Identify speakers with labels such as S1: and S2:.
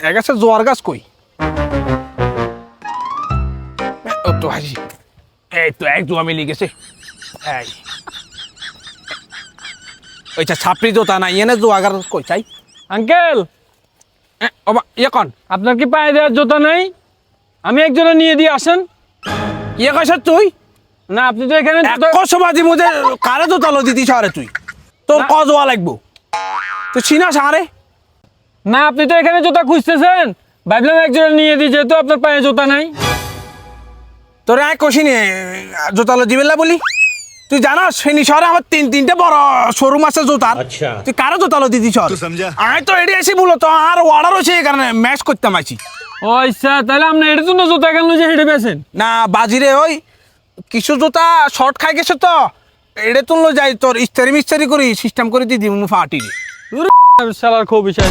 S1: এগেছে জোয়ার গাছ কই ও তো হাসি এই তো এক জোয়া মিলি গেছে এই ওইটা ছাপড়ি জোতা না ইয়ে না জোয়া গাছ কই চাই
S2: আঙ্কেল
S1: ওবা ইয়ে কন
S2: আপনার কি পায়ে দেওয়ার জুতা নেই? আমি একজনে নিয়ে দিয়ে আসেন।
S1: ইয়ে কইছ তুই
S2: না আপনি তো এখানে
S1: এক সমাধি মধ্যে কারে জোতা লো দিতি সারে তুই তোর ক জোয়া লাগবো তুই চিনাস আরে
S2: না আপনি তো এখানে জুতা খুঁজতেছেন, ভাবলাম একজনে নিয়ে দিই যেহেতু আপনার পায়ে জুতা নাই।
S1: তোর এক কষিনি জোতা লো দিবেলা বলি তুই জানাস ফেনি শহরে আমার তিনটে বড় শোরুম আছে জোতার তুই কারো জোতা লো দিতি শহর আমি তো এটি এসে বলো তো আর অর্ডার হয়েছে এই কারণে ম্যাচ করতাম আছি
S2: ও আচ্ছা, তাহলে আপনি এটার জন্য জুতা কেন যে হেঁটে পেয়েছেন?
S1: না বাজিরে ওই কিছু জুতা শর্ট খাই গেছে তো এটা তুললো যাই তোর ইস্তারি মিস্তারি করি সিস্টেম করে দিয়ে দিব ফাটি
S2: শালার খুব বিষয়